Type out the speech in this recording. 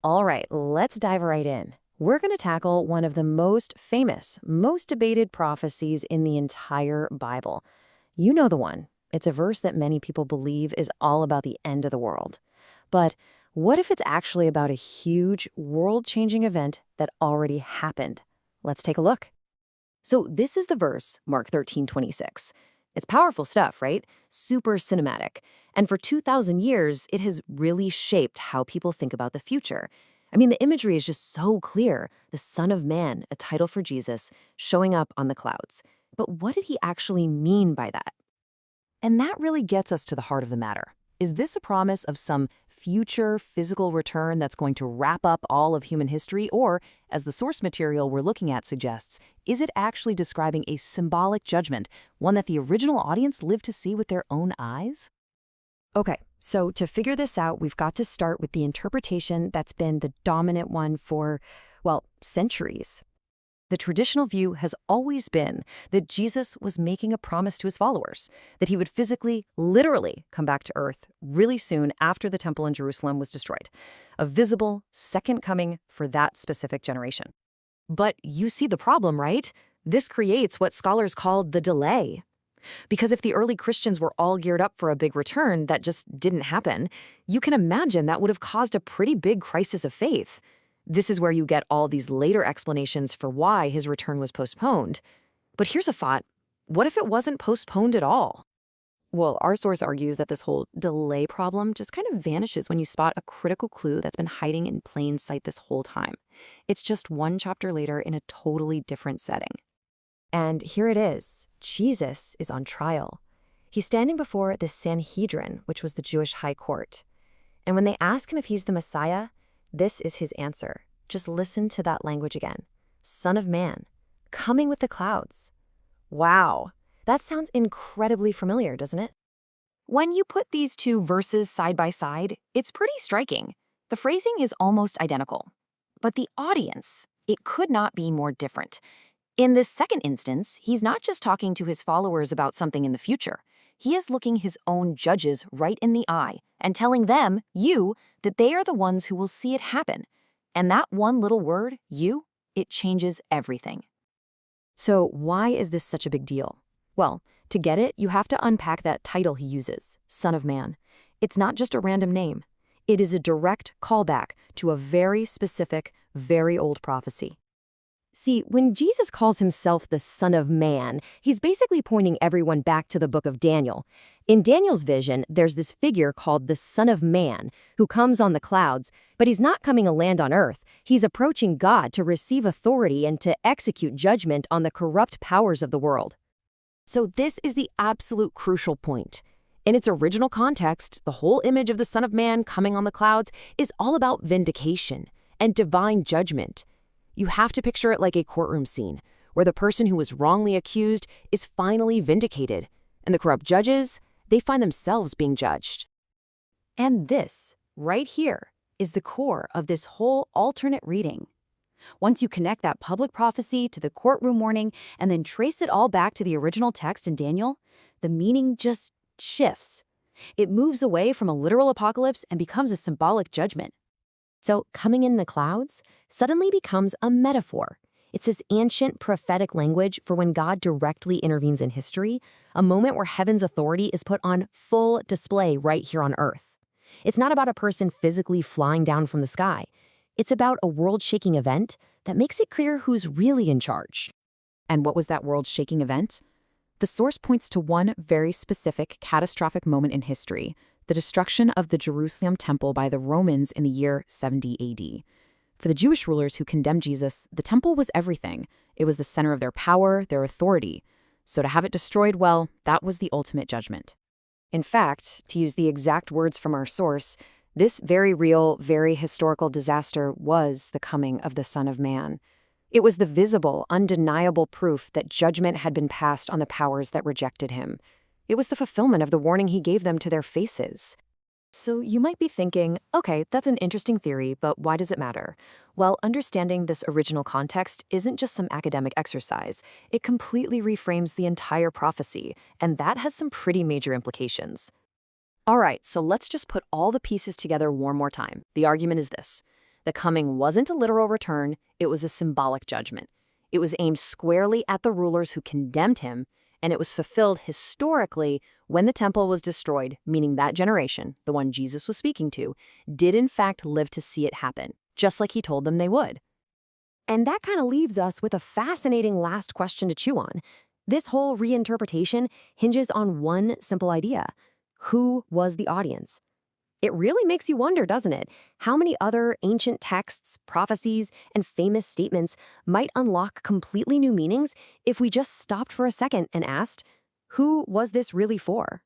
All right, let's dive right in. We're going to tackle one of the most famous, most debated prophecies in the entire Bible. You know the one. It's a verse that many people believe is all about the end of the world. But what if it's actually about a huge, world-changing event that already happened? Let's take a look. So this is the verse, Mark 13:26. It's powerful stuff, right? Super cinematic. And for 2,000 years, it has really shaped how people think about the future. I mean, the imagery is just so clear. The Son of Man, a title for Jesus, showing up on the clouds. But what did he actually mean by that? And that really gets us to the heart of the matter. Is this a promise of some future physical return that's going to wrap up all of human history? Or, as the source material we're looking at suggests, is it actually describing a symbolic judgment, one that the original audience lived to see with their own eyes? Okay, so to figure this out, we've got to start with the interpretation that's been the dominant one for, well, centuries. The traditional view has always been that Jesus was making a promise to his followers, that he would physically, literally come back to earth really soon after the temple in Jerusalem was destroyed, a visible second coming for that specific generation. But you see the problem, right? This creates what scholars call the delay. Because if the early Christians were all geared up for a big return that just didn't happen, you can imagine that would have caused a pretty big crisis of faith. This is where you get all these later explanations for why his return was postponed. But here's a thought. What if it wasn't postponed at all? Well, our source argues that this whole delay problem just kind of vanishes when you spot a critical clue that's been hiding in plain sight this whole time. It's just one chapter later in a totally different setting. And here it is. Jesus is on trial. He's standing before the Sanhedrin, which was the Jewish high court. And when they ask him if he's the Messiah, this is his answer. Just listen to that language again. Son of Man, coming with the clouds. Wow, that sounds incredibly familiar, doesn't it? When you put these two verses side by side, it's pretty striking. The phrasing is almost identical. But the audience, it could not be more different. In this second instance, he's not just talking to his followers about something in the future. He is looking his own judges right in the eye and telling them, you, that they are the ones who will see it happen. And that one little word, you, it changes everything. So why is this such a big deal? Well, to get it, you have to unpack that title he uses, Son of Man. It's not just a random name. It is a direct callback to a very specific, very old prophecy. See, when Jesus calls himself the Son of Man, he's basically pointing everyone back to the book of Daniel. In Daniel's vision, there's this figure called the Son of Man who comes on the clouds, but he's not coming to land on earth. He's approaching God to receive authority and to execute judgment on the corrupt powers of the world. So this is the absolute crucial point. In its original context, the whole image of the Son of Man coming on the clouds is all about vindication and divine judgment. You have to picture it like a courtroom scene, where the person who was wrongly accused is finally vindicated, and the corrupt judges, they find themselves being judged. And this, right here, is the core of this whole alternate reading. Once you connect that public prophecy to the courtroom warning and then trace it all back to the original text in Daniel, the meaning just shifts. It moves away from a literal apocalypse and becomes a symbolic judgment. So coming in the clouds suddenly becomes a metaphor. It's this ancient prophetic language for when God directly intervenes in history, a moment where heaven's authority is put on full display right here on earth. It's not about a person physically flying down from the sky. It's about a world-shaking event that makes it clear who's really in charge. And what was that world-shaking event? The source points to one very specific, catastrophic moment in history, the destruction of the Jerusalem temple by the Romans in the year 70 AD. For the Jewish rulers who condemned Jesus, the temple was everything. It was the center of their power, their authority. So to have it destroyed, well, that was the ultimate judgment. In fact, to use the exact words from our source, this very real, very historical disaster was the coming of the Son of Man. It was the visible, undeniable proof that judgment had been passed on the powers that rejected him. It was the fulfillment of the warning he gave them to their faces. So you might be thinking, okay, that's an interesting theory, but why does it matter? Well, understanding this original context isn't just some academic exercise. It completely reframes the entire prophecy, and that has some pretty major implications. All right, so let's just put all the pieces together one more time. The argument is this. The coming wasn't a literal return, it was a symbolic judgment. It was aimed squarely at the rulers who condemned him, and it was fulfilled historically when the temple was destroyed, meaning that generation, the one Jesus was speaking to, did in fact live to see it happen, just like he told them they would. And that kind of leaves us with a fascinating last question to chew on. This whole reinterpretation hinges on one simple idea. Who was the audience? It really makes you wonder, doesn't it? How many other ancient texts, prophecies, and famous statements might unlock completely new meanings if we just stopped for a second and asked, who was this really for?